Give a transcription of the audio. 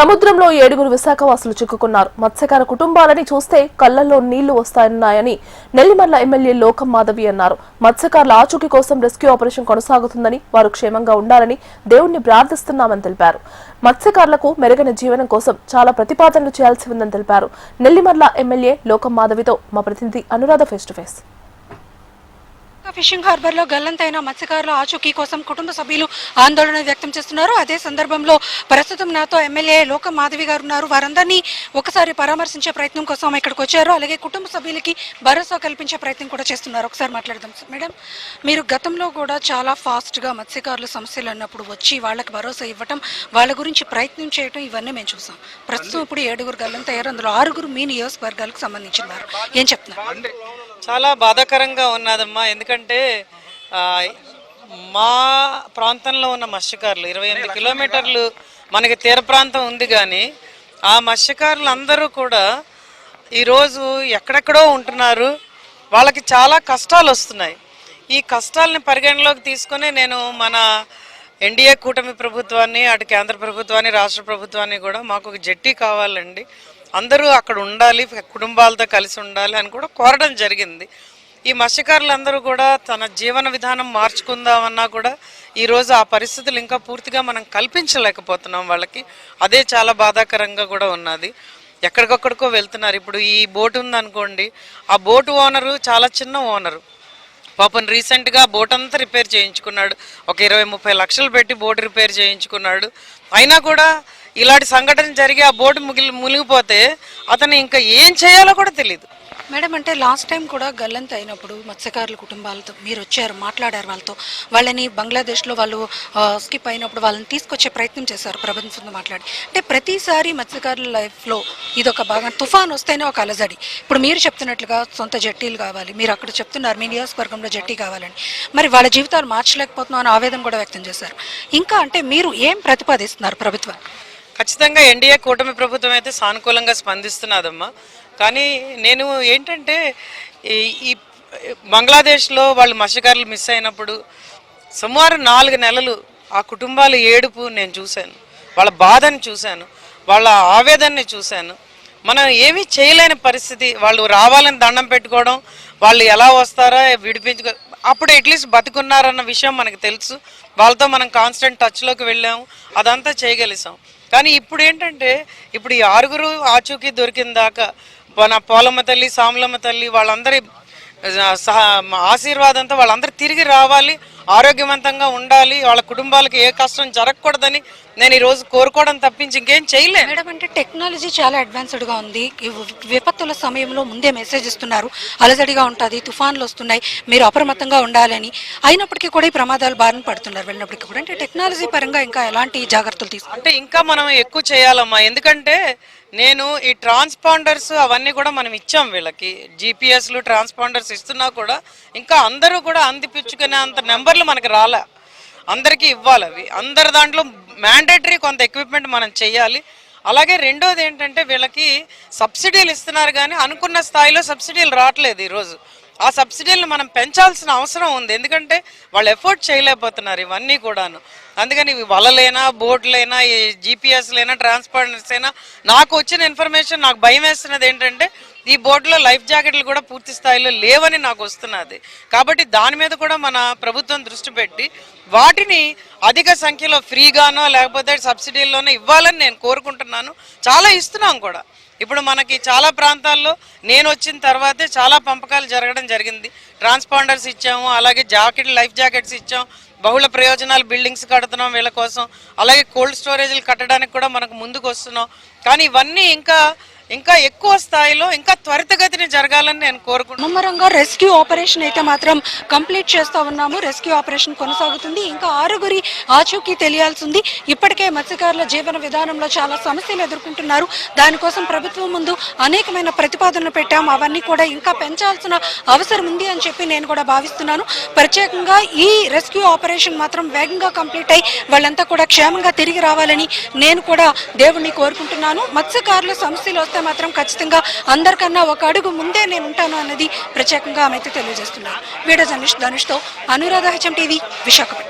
సముద్రంలో 7 విశాఖవాసులు చిక్కుకున్నారు. మత్స్యకార కుటుంబాలని చూస్తే కళ్లల్లో నీళ్లు వస్తాయన్నాయని నెల్లిమర్ల ఎమ్మెల్యే లోకం మాధవి అన్నారు. మత్స్యకారుల ఆచూకీ కోసం రెస్క్యూ ఆపరేషన్ కొనసాగుతుందని, వారు క్షేమంగా ఉండాలని దేవుణ్ణి ప్రార్థిస్తున్నామని తెలిపారు. మత్స్యకారులకు మెరుగైన జీవనం కోసం చాలా ప్రతిపాదనలు చేయాల్సి ఉందని తెలిపారు. నెల్లిమర్ల ఎమ్మెల్యే లోకం మాధవితో మా ప్రతినిధి Anuradha face to face. Fishing harbour లో గల్లంతైన మత్స్యకారుల ఆచూకీ కోసం కుటుంబ సభ్యులు ఆందోళన వ్యక్తం చేస్తున్నారు. అదే సందర్భంలో ప్రస్తుతం నాతో ఎమ్మెల్యే లోకం మాధవి గారు ఉన్నారు. వారందరినీ ఒకసారి పరామర్శించే ప్రయత్నం కోసం ఇక్కడికి వచ్చారు. అలాగే కుటుంబ సభ్యులకి భరోసా కల్పించే ప్రయత్నం కూడా చేస్తున్నారు. ఒకసారి మాట్లాడదాం. మేడం, మీరు గతంలో కూడా చాలా ఫాస్ట్ గా మత్స్యకారుల సమస్యలు అన్నప్పుడు వచ్చి వాళ్ళకి భరోసా ఇవ్వటం, వాళ్ళ గురించి ప్రయత్నం చేయటం ఇవన్నీ మేము చూసాం. ప్రస్తుతం ఇప్పుడు 7 గల్లంతయ్యారు. అందులో 6 మీ నియోజకవర్గాలకు సంబంధించిన వారు. ఏం చెప్తున్నారు? చాలా బాధాకరంగా ఉన్నదమ్మా. ఎందుకంటే మా ప్రాంతంలో ఉన్న మత్స్యకారులు 28 కిలోమీటర్లు మనకి తీర ప్రాంతం ఉంది, కానీ ఆ మత్స్యకారులు అందరూ కూడా ఈరోజు ఎక్కడెక్కడో ఉంటున్నారు. వాళ్ళకి చాలా కష్టాలు వస్తున్నాయి. ఈ కష్టాలని పరిగణలోకి తీసుకుని నేను మన ఎన్డీఏ కూటమి ప్రభుత్వాన్ని, అటు కేంద్ర ప్రభుత్వాన్ని, రాష్ట్ర ప్రభుత్వాన్ని కూడా మాకు ఒక జట్టి కావాలండి, అందరూ అక్కడ ఉండాలి, కుటుంబాలతో కలిసి ఉండాలి అని కూడా కోరడం జరిగింది. ఈ మత్స్యకారులందరూ కూడా తన జీవన విధానం మార్చుకుందామన్నా కూడా ఈరోజు ఆ పరిస్థితులు ఇంకా పూర్తిగా మనం కల్పించలేకపోతున్నాం వాళ్ళకి. అదే చాలా బాధాకరంగా కూడా ఉన్నది. ఎక్కడికొక్కడికో వెళ్తున్నారు. ఇప్పుడు ఈ బోటు ఉందనుకోండి, ఆ బోటు ఓనరు చాలా చిన్న ఓనరు. పాపం రీసెంట్గా బోట్ అంతా రిపేర్ చేయించుకున్నాడు. ఒక 20-30 లక్షలు పెట్టి బోటు రిపేర్ చేయించుకున్నాడు. అయినా కూడా ఇలాంటి సంఘటన జరిగి ఆ బోటు మునిగిపోతే అతను ఇంకా ఏం చేయాలో కూడా తెలియదు. మేడం, అంటే లాస్ట్ టైం కూడా గల్లంత అయినప్పుడు మత్స్యకారుల కుటుంబాలతో మీరు వచ్చారు, మాట్లాడారు వాళ్ళతో. వాళ్ళని బంగ్లాదేశ్లో వాళ్ళు స్కిప్ అయినప్పుడు వాళ్ళని తీసుకొచ్చే ప్రయత్నం చేశారు ప్రభుత్వంతో మాట్లాడి. అంటే ప్రతిసారి మత్స్యకారుల లైఫ్లో ఇదొక బాగా తుఫాన్ వస్తేనే ఒక అలజడి. ఇప్పుడు మీరు చెప్తున్నట్లుగా సొంత జట్టీలు కావాలి, మీరు అక్కడ చెప్తున్నారు మీ నియోజకవర్గంలో జట్టీ కావాలని. మరి వాళ్ళ జీవితాలు మార్చలేకపోతున్నాం అని ఆవేదన కూడా వ్యక్తం చేశారు. ఇంకా అంటే మీరు ఏం ప్రతిపాదిస్తున్నారు ప్రభుత్వాన్ని? ఖచ్చితంగా ఎన్డీఏ కూటమి ప్రభుత్వం అయితే సానుకూలంగా స్పందిస్తున్నదమ్మా. కానీ నేను ఏంటంటే ఈ బంగ్లాదేశ్లో వాళ్ళు మత్స్యకారులు మిస్ అయినప్పుడు సుమారు 4 నెలలు ఆ కుటుంబాల ఏడుపు నేను చూశాను, వాళ్ళ బాధని చూశాను, వాళ్ళ ఆవేదనని చూశాను. మనం ఏమీ చేయలేని పరిస్థితి. వాళ్ళు రావాలని దండం పెట్టుకోవడం, వాళ్ళు ఎలా వస్తారో విడిపించుకో, అప్పుడు అట్లీస్ట్ బతుకున్నారన్న విషయం మనకు తెలుసు. వాళ్ళతో మనం కాన్స్టెంట్ టచ్లోకి వెళ్ళాము, అదంతా చేయగలిసాం. కానీ ఇప్పుడు ఏంటంటే ఇప్పుడు ఈ 6 ఆచూకీ దొరికిన దాకా మన పోలమ్మ తల్లి, సాములమ్మ తల్లి వాళ్ళందరి ఆశీర్వాదంతో వాళ్ళందరూ తిరిగి రావాలి, ఆరోగ్యవంతంగా ఉండాలి, వాళ్ళ కుటుంబాలకు ఏ కష్టం జరగకూడదని నేను ఈరోజు కోరుకోవడం తప్పించి ఇంకేం చేయలేదు. మేడం, అంటే టెక్నాలజీ చాలా అడ్వాన్స్డ్గా ఉంది. విపత్తుల సమయంలో ముందే మెసేజ్ ఇస్తున్నారు, అలజడిగా ఉంటుంది, తుఫాన్లు వస్తున్నాయి, మీరు అప్రమత్తంగా ఉండాలని. అయినప్పటికీ కూడా ఈ ప్రమాదాలు బారిన పడుతున్నారు వెళ్ళినప్పటికీ కూడా. అంటే టెక్నాలజీ పరంగా ఇంకా ఎలాంటి జాగ్రత్తలు తీసుకుంటారు? అంటే ఇంకా మనం ఎక్కువ చేయాలమ్మా. ఎందుకంటే నేను ఈ ట్రాన్స్పాండర్స్ అవన్నీ కూడా మనం ఇచ్చాం వీళ్ళకి, జీపీఎస్లు ట్రాన్స్పాండర్స్ ఇస్తున్నా కూడా ఇంకా అందరూ కూడా అందిపించుకునే అంత నెంబర్లు మనకి రాలే. అందరికీ ఇవ్వాలి అవి. అందరి దాంట్లో మ్యాండేటరీ కొంత ఎక్విప్మెంట్ మనం చెయ్యాలి. అలాగే రెండోది ఏంటంటే వీళ్ళకి సబ్సిడీలు ఇస్తున్నారు, కానీ అనుకున్న స్థాయిలో సబ్సిడీలు రావట్లేదు ఈరోజు. ఆ సబ్సిడీలను మనం పెంచాల్సిన అవసరం ఉంది. ఎందుకంటే వాళ్ళు ఎఫోర్డ్ చేయలేకపోతున్నారు ఇవన్నీ కూడాను. అందుకని ఇవి వలలైనా, బోట్లైనా, ఈ జీపీఎస్లైనా, ట్రాన్స్పాండర్స్ అయినా, నాకు వచ్చిన ఇన్ఫర్మేషన్, నాకు భయం వేస్తున్నది ఏంటంటే ఈ బోట్లో లైఫ్ జాకెట్లు కూడా పూర్తి స్థాయిలో లేవని నాకు వస్తున్నది. కాబట్టి దాని మీద కూడా మన ప్రభుత్వం దృష్టి పెట్టి వాటిని అధిక సంఖ్యలో ఫ్రీగానో లేకపోతే సబ్సిడీల్లోనో ఇవ్వాలని నేను కోరుకుంటున్నాను. చాలా ఇస్తున్నాం కూడా. ఇప్పుడు మనకి చాలా ప్రాంతాల్లో నేను వచ్చిన తర్వాతే చాలా పంపకాలు జరగడం జరిగింది. ట్రాన్స్పాండర్స్ ఇచ్చాము, అలాగే లైఫ్ జాకెట్స్ ఇచ్చాం, బహుళ ప్రయోజనాలు బిల్డింగ్స్ కడుతున్నాం వీళ్ళ కోసం, అలాగే కోల్డ్ స్టోరేజ్లు కట్టడానికి కూడా మనకు ముందుకు వస్తున్నాం. కానీ ఇవన్నీ ఇంకా ఎక్కువ స్థాయిలో ఇంకా త్వరితగతిని జరగాలని నేను కోరుకుంటున్నాను. ముమ్మరంగా రెస్క్యూ ఆపరేషన్ అయితే మాత్రం కంప్లీట్ చేస్తూ ఉన్నాము. రెస్క్యూ ఆపరేషన్ కొనసాగుతుంది. ఇంకా 6 ఆచూకీ తెలియాల్సింది. ఇప్పటికే మత్స్యకారుల జీవన విధానంలో చాలా సమస్యలు ఎదుర్కొంటున్నారు. దానికోసం ప్రభుత్వం ముందు అనేకమైన ప్రతిపాదనలు పెట్టాము. అవన్నీ కూడా ఇంకా పెంచాల్సిన అవసరం ఉంది అని చెప్పి నేను కూడా భావిస్తున్నాను. ప్రత్యేకంగా ఈ రెస్క్యూ ఆపరేషన్ మాత్రం వేగంగా కంప్లీట్ అయ్యి వాళ్ళంతా కూడా క్షేమంగా తిరిగి రావాలని నేను కూడా దేవుణ్ణి కోరుకుంటున్నాను. మత్స్యకారుల సమస్యలు వస్తే మాత్రం ఖచ్చితంగా అందరికన్నా ఒక అడుగు ముందే నేను ఉంటాను అన్నది ప్రత్యేకంగా ఆమె అయితే తెలియజేస్తున్నారు. వీడియో జర్నలిస్ట్ ధనుష్తో అనురాధ, HM టీవీ, విశాఖపట్నం.